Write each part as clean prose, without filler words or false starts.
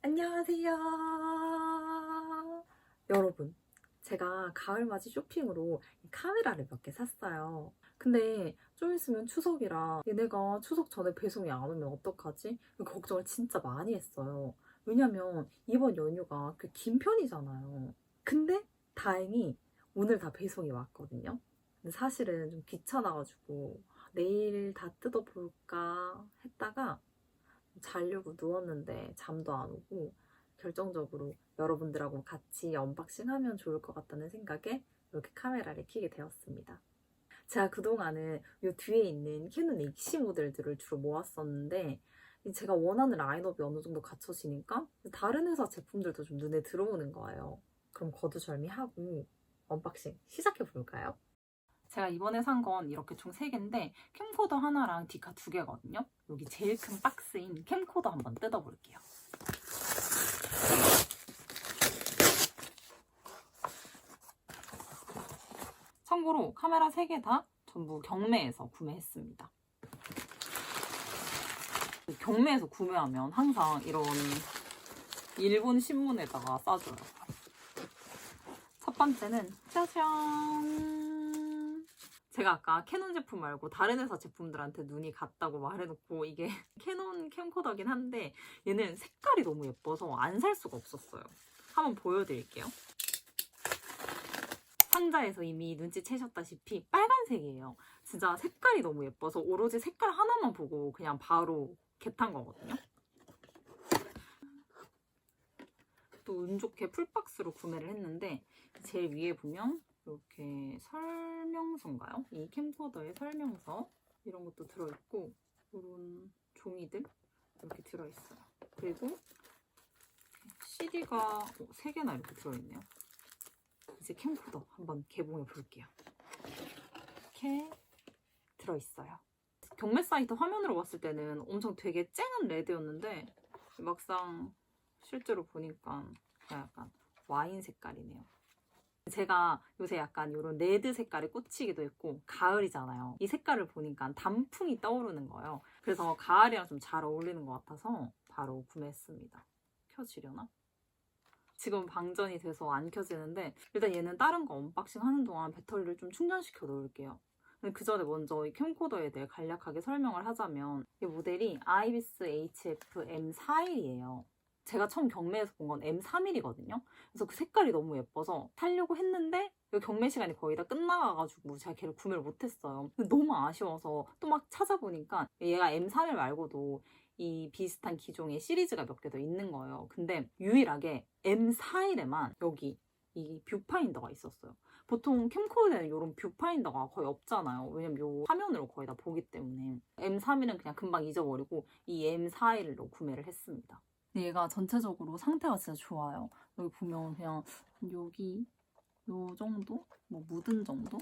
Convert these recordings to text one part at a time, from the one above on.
안녕하세요. 여러분, 제가 가을맞이 쇼핑으로 카메라를 몇 개 샀어요. 근데 좀 있으면 추석이라 얘네가 추석 전에 배송이 안 오면 어떡하지? 걱정을 진짜 많이 했어요. 왜냐면 이번 연휴가 꽤 긴 편이잖아요. 근데 다행히 오늘 다 배송이 왔거든요. 근데 사실은 좀 귀찮아가지고 내일 다 뜯어볼까 했다가 자려고 누웠는데 잠도 안 오고 결정적으로 여러분들하고 같이 언박싱하면 좋을 것 같다는 생각에 이렇게 카메라를 켜게 되었습니다. 제가 그동안은 이 뒤에 있는 캐논 익시 모델들을 주로 모았었는데 제가 원하는 라인업이 어느 정도 갖춰지니까 다른 회사 제품들도 좀 눈에 들어오는 거예요. 그럼 거두절미하고 언박싱 시작해 볼까요? 제가 이번에 산 건 이렇게 총 3개인데 캠코더 하나랑 디카 2개거든요. 여기 제일 큰 박스인 캠코더 한번 뜯어볼게요. 참고로 카메라 3개 다 전부 경매에서 구매했습니다. 경매에서 구매하면 항상 이런 일본 신문에다가 싸줘요. 첫 번째는 짜잔! 제가 아까 캐논 제품 말고 다른 회사 제품들한테 눈이 갔다고 말해놓고 이게 캐논 캠코더긴 한데 얘는 색깔이 너무 예뻐서 안 살 수가 없었어요. 한번 보여드릴게요. 상자에서 이미 눈치채셨다시피 빨간색이에요. 진짜 색깔이 너무 예뻐서 오로지 색깔 하나만 보고 그냥 바로 겟한 거거든요. 또 운 좋게 풀박스로 구매를 했는데 제일 위에 보면 이렇게 설명서인가요? 이 캠코더의 설명서 이런 것도 들어있고 이런 종이들 이렇게 들어있어요. 그리고 CD가 3개나 이렇게 들어있네요. 이제 캠코더 한번 개봉해 볼게요. 이렇게 들어있어요. 경매 사이트 화면으로 봤을 때는 엄청 되게 쨍한 레드였는데 막상 실제로 보니까 약간 와인 색깔이네요. 제가 요새 약간 이런 레드 색깔에 꽂히기도 했고 가을이잖아요. 이 색깔을 보니까 단풍이 떠오르는 거예요. 그래서 가을이랑 좀 잘 어울리는 것 같아서 바로 구매했습니다. 켜지려나? 지금 방전이 돼서 안 켜지는데 일단 얘는 다른 거 언박싱 하는 동안 배터리를 좀 충전시켜 놓을게요. 근데 그 전에 먼저 이 캠코더에 대해 간략하게 설명을 하자면 이 모델이 아이비스 HF M41이에요. 제가 처음 경매에서 본 건 M31이거든요. 그래서 그 색깔이 너무 예뻐서 사려고 했는데 경매 시간이 거의 다 끝나가가지고 제가 걔를 구매를 못했어요. 근데 너무 아쉬워서 또 막 찾아보니까 얘가 M31 말고도 이 비슷한 기종의 시리즈가 몇 개 더 있는 거예요. 근데 유일하게 M41에만 여기 이 뷰파인더가 있었어요. 보통 캠코더에는 이런 뷰파인더가 거의 없잖아요. 왜냐면 요 화면으로 거의 다 보기 때문에. M31은 그냥 금방 잊어버리고 이 M41로 구매를 했습니다. 얘가 전체적으로 상태가 진짜 좋아요. 여기 보면 그냥 여기 요 정도? 뭐 묻은 정도?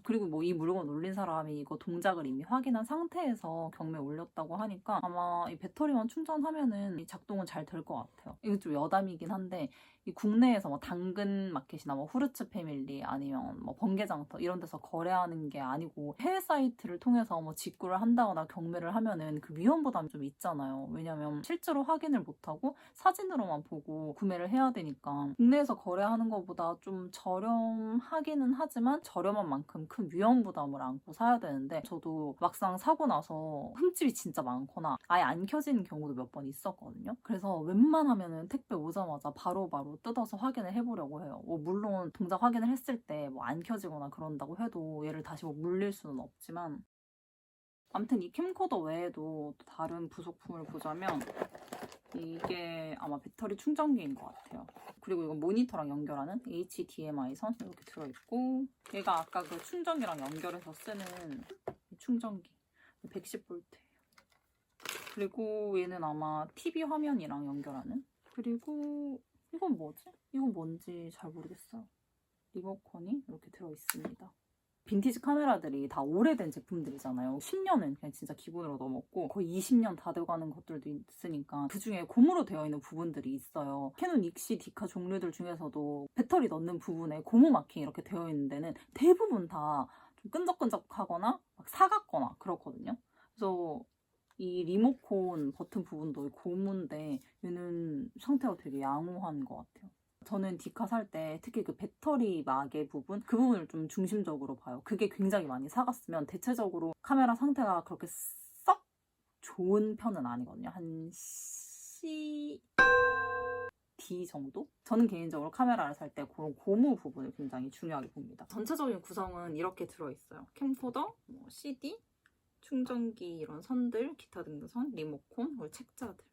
그리고 뭐 이 물건 올린 사람이 이거 동작을 이미 확인한 상태에서 경매에 올렸다고 하니까 아마 이 배터리만 충전하면은 이 작동은 잘 될 것 같아요. 이거 좀 여담이긴 한데 이 국내에서 뭐 당근 마켓이나 뭐 후르츠 패밀리 아니면 뭐 번개장터 이런 데서 거래하는 게 아니고 해외 사이트를 통해서 뭐 직구를 한다거나 경매를 하면은 그 위험 부담이 좀 있잖아요. 왜냐면 실제로 확인을 못하고 사진으로만 보고 구매를 해야 되니까 국내에서 거래하는 것보다 좀 저렴하기는 하지만 저렴한 만큼 큰 위험 부담을 안고 사야 되는데 저도 막상 사고 나서 흠집이 진짜 많거나 아예 안 켜지는 경우도 몇 번 있었거든요. 그래서 웬만하면은 택배 오자마자 바로바로 뜯어서 확인을 해보려고 해요. 뭐 물론 동작 확인을 했을 때 뭐 안 켜지거나 그런다고 해도 얘를 다시 뭐 물릴 수는 없지만 아무튼 이 캠코더 외에도 또 다른 부속품을 보자면 이게 아마 배터리 충전기인 것 같아요. 그리고 이건 모니터랑 연결하는 HDMI 선 이렇게 들어있고 얘가 아까 그 충전기랑 연결해서 쓰는 충전기 110V예요. 그리고 얘는 아마 TV 화면이랑 연결하는 그리고 이건 뭐지? 이건 뭔지 잘 모르겠어요. 리모컨이 이렇게 들어있습니다. 빈티지 카메라들이 다 오래된 제품들이잖아요. 10년은 그냥 진짜 기본으로 넘었고 거의 20년 다 돼가는 것들도 있으니까 그중에 고무로 되어 있는 부분들이 있어요. 캐논 익시 디카 종류들 중에서도 배터리 넣는 부분에 고무 마킹 이렇게 되어 있는 데는 대부분 다 좀 끈적끈적하거나 막 사갑거나 그렇거든요. 그래서 이 리모컨 버튼 부분도 고무인데 얘는 상태가 되게 양호한 것 같아요. 저는 디카 살 때 특히 그 배터리 마개 부분 그 부분을 좀 중심적으로 봐요. 그게 굉장히 많이 사갔으면 대체적으로 카메라 상태가 그렇게 썩 좋은 편은 아니거든요. 한 C, D 정도? 저는 개인적으로 카메라를 살 때 그런 고무 부분을 굉장히 중요하게 봅니다. 전체적인 구성은 이렇게 들어있어요. 캠코더, CD, 충전기 이런 선들, 기타 등등 선, 리모컨, 그리고 책자들.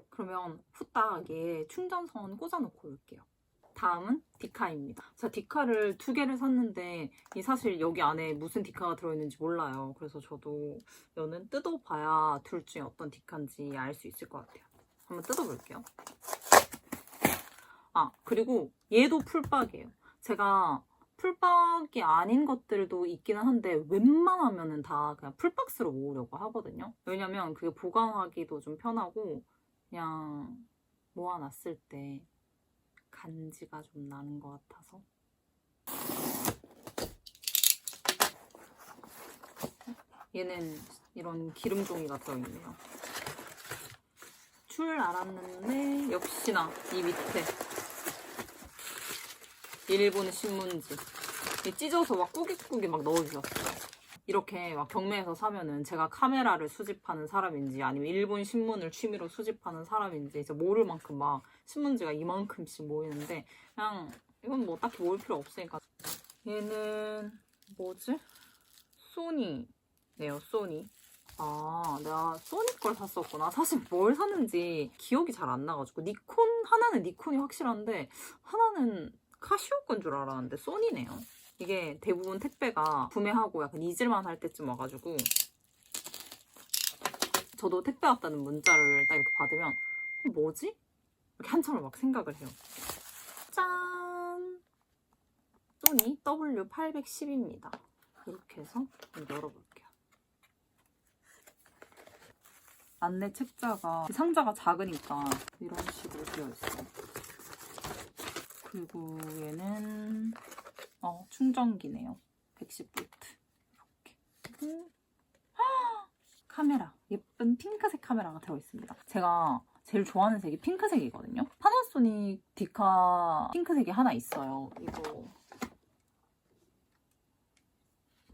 그러면 후딱 얘 충전선 꽂아놓고 올게요. 다음은 디카입니다. 제가 디카를 2개를 샀는데 사실 여기 안에 무슨 디카가 들어있는지 몰라요. 그래서 저도 이거는 뜯어봐야 둘 중에 어떤 디카인지 알 수 있을 것 같아요. 한번 뜯어볼게요. 아, 그리고 얘도 풀박이에요. 제가 풀박이 아닌 것들도 있기는 한데 웬만하면은 다 그냥 풀박스로 모으려고 하거든요. 왜냐면 그게 보관하기도 좀 편하고 그냥 모아놨을 때 간지가 좀 나는 것 같아서. 얘는 이런 기름 종이가 들어있네요. 줄 알았는데 역시나 이 밑에 일본 신문지 찢어서 막 꾸깃꾸깃 막 넣어주셨어요. 이렇게 막 경매에서 사면은 제가 카메라를 수집하는 사람인지 아니면 일본 신문을 취미로 수집하는 사람인지 이제 모를 만큼 막 신문지가 이만큼씩 모이는데 그냥 이건 뭐 딱히 모을 필요 없으니까. 얘는 뭐지? 소니네요. 소니. 아, 내가 소니 걸 샀었구나. 사실 뭘 샀는지 기억이 잘 안 나가지고 니콘 하나는 니콘이 확실한데 하나는 카시오 건 줄 알았는데 소니네요. 이게 대부분 택배가 구매하고 약간 잊을만 할 때쯤 와가지고 저도 택배 왔다는 문자를 딱 이렇게 받으면 뭐지? 이렇게 한참을 막 생각을 해요. 짠! 소니 W810입니다. 이렇게 해서 열어볼게요. 안내 책자가 상자가 작으니까 이런 식으로 되어 있어요. 그리고 얘는 충전기네요. 110V 이렇게. 카메라, 예쁜 핑크색 카메라가 들어있습니다. 제가 제일 좋아하는 색이 핑크색이거든요. 파나소닉 디카 핑크색이 하나 있어요. 이거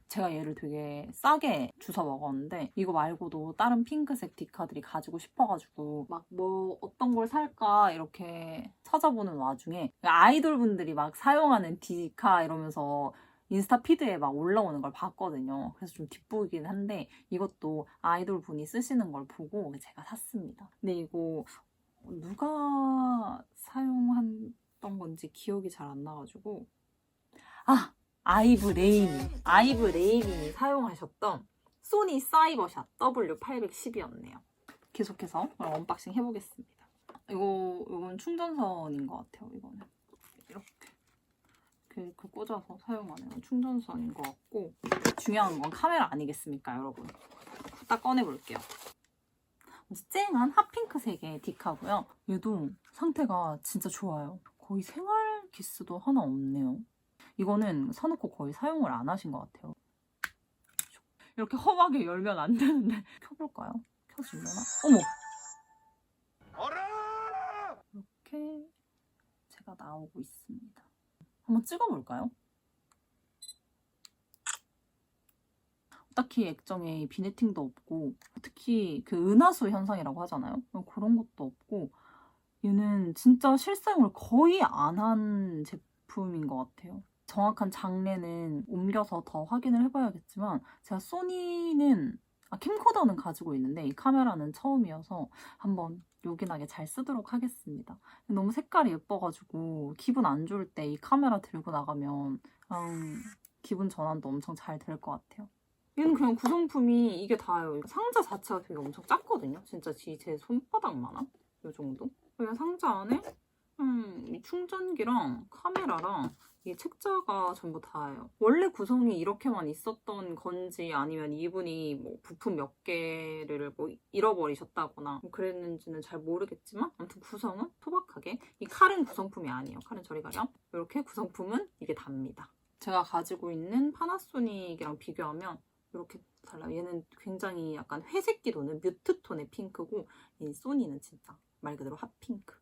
제가 얘를 되게 싸게 주워 먹었는데 이거 말고도 다른 핑크색 디카들이 가지고 싶어가지고 막 뭐 어떤 걸 살까 이렇게 찾아보는 와중에 아이돌 분들이 막 사용하는 디카 이러면서 인스타 피드에 막 올라오는 걸 봤거든요. 그래서 좀 뒷북이긴 한데 이것도 아이돌 분이 쓰시는 걸 보고 제가 샀습니다. 근데 이거 누가 사용했던 건지 기억이 잘 안 나가지고 아이브 레이님이 사용하셨던 소니 사이버샷 W810이었네요. 계속해서 언박싱 해보겠습니다. 이건 충전선인 것 같아요. 이거는 이렇게 꽂아서 사용하는 충전선인 것 같고 중요한 건 카메라 아니겠습니까, 여러분? 딱 꺼내볼게요. 쨍한 핫핑크색의 디카고요. 얘도 상태가 진짜 좋아요. 거의 생활 기스도 하나 없네요. 이거는 사놓고 거의 사용을 안 하신 것 같아요. 이렇게 험하게 열면 안 되는데 켜볼까요? 켜지려나? 어머! 이렇게 제가 나오고 있습니다. 한번 찍어볼까요? 딱히 액정에 비네팅도 없고 특히 그 은하수 현상이라고 하잖아요. 그런 것도 없고 얘는 진짜 실사용을 거의 안 한 제품인 것 같아요. 정확한 장르는 옮겨서 더 확인을 해봐야겠지만 제가 소니는 캠코더는 가지고 있는데 이 카메라는 처음이어서 한번 요긴하게 잘 쓰도록 하겠습니다. 너무 색깔이 예뻐가지고 기분 안 좋을 때 이 카메라 들고 나가면 기분 전환도 엄청 잘 될 것 같아요. 얘는 그냥 구성품이 이게 다예요. 상자 자체가 되게 엄청 작거든요. 진짜 제 손바닥만한? 이 정도? 그냥 상자 안에 이 충전기랑 카메라랑 이 책자가 전부 다예요. 원래 구성이 이렇게만 있었던 건지 아니면 이분이 뭐 부품 몇 개를 뭐 잃어버리셨다거나 뭐 그랬는지는 잘 모르겠지만 아무튼 구성은 소박하게 이 칼은 구성품이 아니에요. 칼은 저리 가렴. 이렇게 구성품은 이게 답니다. 제가 가지고 있는 파나소닉이랑 비교하면 이렇게 달라요. 얘는 굉장히 약간 회색기 도는 뮤트 톤의 핑크고 이 소니는 진짜 말 그대로 핫핑크.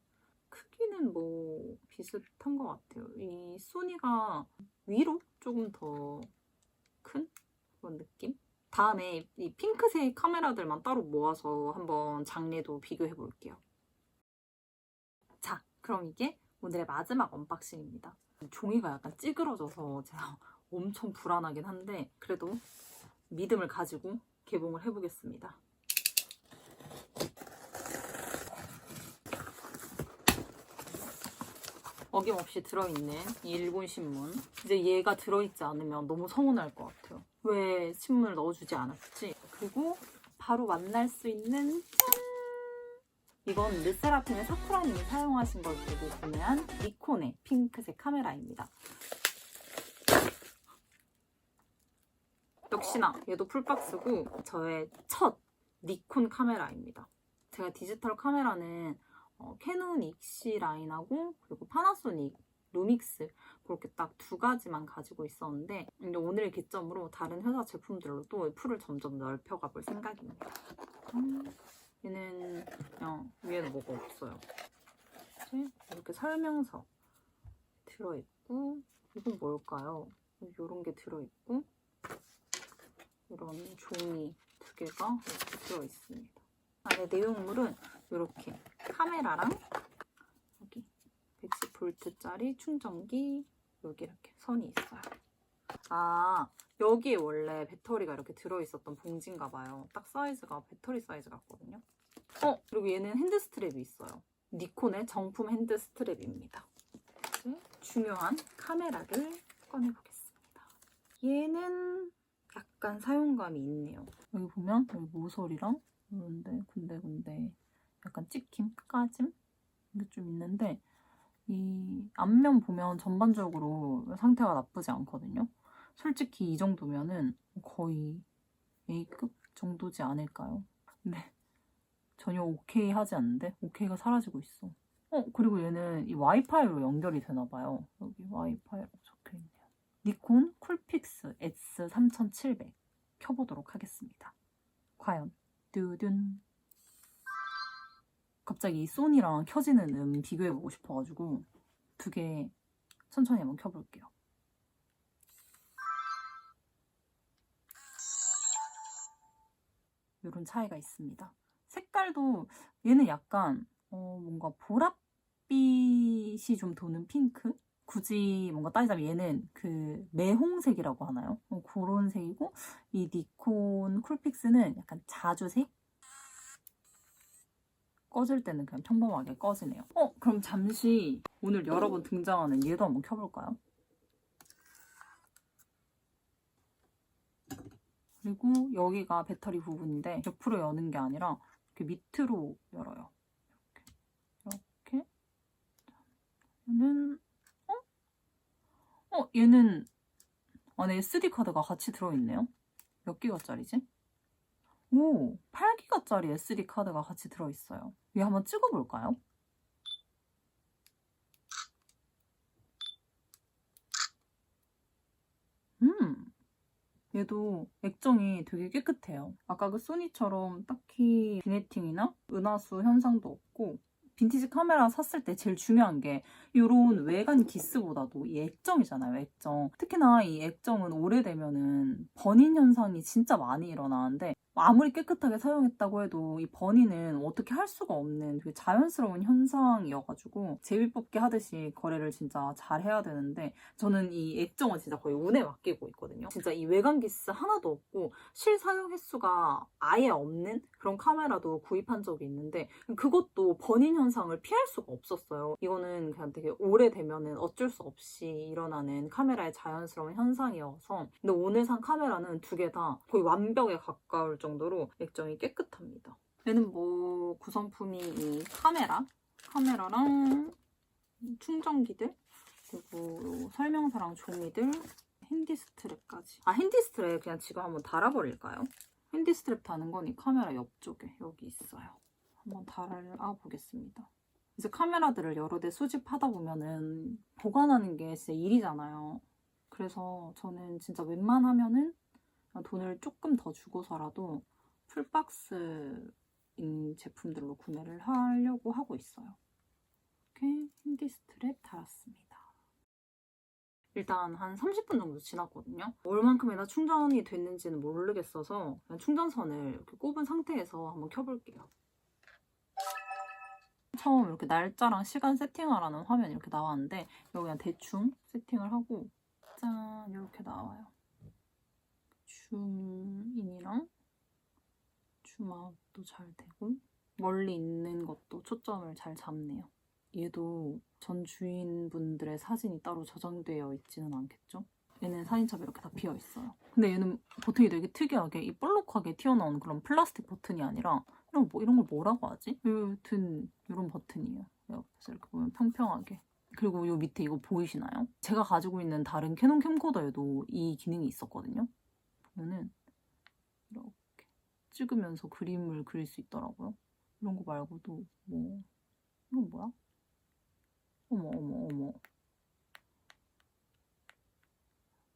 크기는 뭐 비슷한 것 같아요. 이 소니가 위로 조금 더 큰 그런 느낌? 다음에 이 핑크색 카메라들만 따로 모아서 한번 장래도 비교해 볼게요. 자, 그럼 이게 오늘의 마지막 언박싱입니다. 종이가 약간 찌그러져서 제가 엄청 불안하긴 한데 그래도 믿음을 가지고 개봉을 해보겠습니다. 어김없이 들어있는 이 일본 신문. 이제 얘가 들어있지 않으면 너무 서운할 것 같아요. 왜 신문을 넣어주지 않았지? 그리고 바로 만날 수 있는 짠! 이건 르세라핌의 사쿠라님이 사용하신 걸 보고 구매한 니콘의 핑크색 카메라입니다. 역시나 얘도 풀박스고 저의 첫 니콘 카메라입니다. 제가 디지털 카메라는 캐논 익시 라인하고 그리고 파나소닉 루믹스 그렇게 딱 두 가지만 가지고 있었는데 오늘 기점으로 다른 회사 제품들로도 풀을 점점 넓혀가 볼 생각입니다. 얘는 그냥 위에는 뭐가 없어요. 이렇게 설명서 들어있고 이건 뭘까요? 이런 게 들어있고 이런 종이 두 개가 이렇게 들어있습니다. 안에 내용물은 이렇게 카메라랑 여기 110V짜리 충전기 여기 이렇게 선이 있어요. 아, 여기에 원래 배터리가 이렇게 들어있었던 봉지인가 봐요. 딱 사이즈가 배터리 사이즈 같거든요. 그리고 얘는 핸드 스트랩이 있어요. 니콘의 정품 핸드 스트랩입니다. 이제 중요한 카메라를 꺼내보겠습니다. 얘는 약간 사용감이 있네요. 여기 보면 여기 모서리랑 이런데 군데군데 약간 찍힘, 까짐 이게 좀 있는데 이 앞면 보면 전반적으로 상태가 나쁘지 않거든요. 솔직히 이 정도면은 거의 A급 정도지 않을까요? 근데 전혀 오케이 하지 않는데 오케이가 사라지고 있어. 그리고 얘는 이 와이파이로 연결이 되나 봐요. 여기 와이파이라고 적혀있네요. 니콘 쿨픽스 S3700 켜보도록 하겠습니다. 과연 뚜둔. 갑자기 이 소니랑 켜지는 비교해보고 싶어가지고 두 개 천천히 한번 켜볼게요. 이런 차이가 있습니다. 색깔도 얘는 약간 뭔가 보랏빛이 좀 도는 핑크? 굳이 뭔가 따지자면 얘는 그 매홍색이라고 하나요? 그런 색이고 이 니콘 쿨픽스는 약간 자주색? 꺼질 때는 그냥 평범하게 꺼지네요. 그럼 잠시 오늘 여러 번 등장하는 얘도 한번 켜볼까요? 그리고 여기가 배터리 부분인데 옆으로 여는 게 아니라 이렇게 밑으로 열어요. 이렇게. 얘는 얘는 안에 SD카드가 같이 들어있네요. 몇 기가짜리지? 오, 8기가짜리 SD카드가 같이 들어있어요. 얘 한번 찍어볼까요? 얘도 액정이 되게 깨끗해요. 아까 그 소니처럼 딱히 비네팅이나 은하수 현상도 없고 빈티지 카메라 샀을 때 제일 중요한 게 이런 외관 기스보다도 이 액정이잖아요, 액정. 특히나 이 액정은 오래되면은 번인 현상이 진짜 많이 일어나는데 아무리 깨끗하게 사용했다고 해도 이 번이는 어떻게 할 수가 없는 되게 자연스러운 현상이어가지고 제비뽑기 하듯이 거래를 진짜 잘 해야 되는데 저는 이 액정은 진짜 거의 운에 맡기고 있거든요. 진짜 이 외관 기스 하나도 없고 실사용 횟수가 아예 없는 그런 카메라도 구입한 적이 있는데 그것도 번인 현상을 피할 수가 없었어요. 이거는 그냥 되게 오래되면은 어쩔 수 없이 일어나는 카메라의 자연스러운 현상이어서 근데 오늘 산 카메라는 두 개 다 거의 완벽에 가까울 정도로 액정이 깨끗합니다. 얘는 뭐 구성품이 이 카메라랑 충전기들 그리고 설명서랑 종이들 핸디 스트랩까지 핸디 스트랩 그냥 지금 한번 달아버릴까요? 핸디 스트랩 다는 건 이 카메라 옆쪽에 여기 있어요. 한번 달아보겠습니다. 이제 카메라들을 여러 대 수집하다 보면은 보관하는 게 진짜 일이잖아요. 그래서 저는 진짜 웬만하면은 돈을 조금 더 주고서라도 풀박스인 제품들로 구매를 하려고 하고 있어요. 이렇게 핸디 스트랩 달았습니다. 일단 한 30분 정도 지났거든요. 얼만큼이나 충전이 됐는지는 모르겠어서 그냥 충전선을 이렇게 꼽은 상태에서 한번 켜볼게요. 처음 이렇게 날짜랑 시간 세팅하라는 화면이 이렇게 나왔는데 여기 그냥 대충 세팅을 하고 짠 이렇게 나와요. 줌인이랑 줌아웃도 잘 되고 멀리 있는 것도 초점을 잘 잡네요. 얘도 전 주인분들의 사진이 따로 저장되어 있지는 않겠죠? 얘는 사진첩이 이렇게 다 비어있어요. 근데 얘는 버튼이 되게 특이하게 이 볼록하게 튀어나오는 그런 플라스틱 버튼이 아니라 이런 걸 뭐라고 하지? 여튼 이런 버튼이에요. 옆에서 이렇게 보면 평평하게. 그리고 요 밑에 이거 보이시나요? 제가 가지고 있는 다른 캐논 캠코더에도 이 기능이 있었거든요. 보면은 이렇게 찍으면서 그림을 그릴 수 있더라고요. 이런 거 말고도 뭐 이건 뭐야? 어머.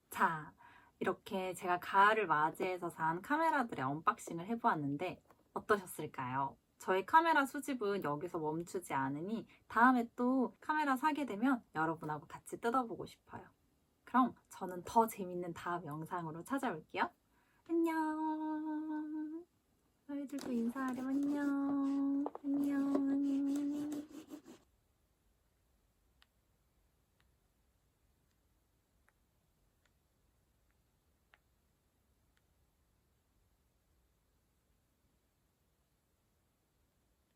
자, 이렇게 제가 가을을 맞이해서 산 카메라들의 언박싱을 해보았는데 어떠셨을까요? 저의 카메라 수집은 여기서 멈추지 않으니 다음에 또 카메라 사게 되면 여러분하고 같이 뜯어보고 싶어요. 그럼 저는 더 재밌는 다음 영상으로 찾아올게요. 안녕. 너희들도 인사하렴. 안녕.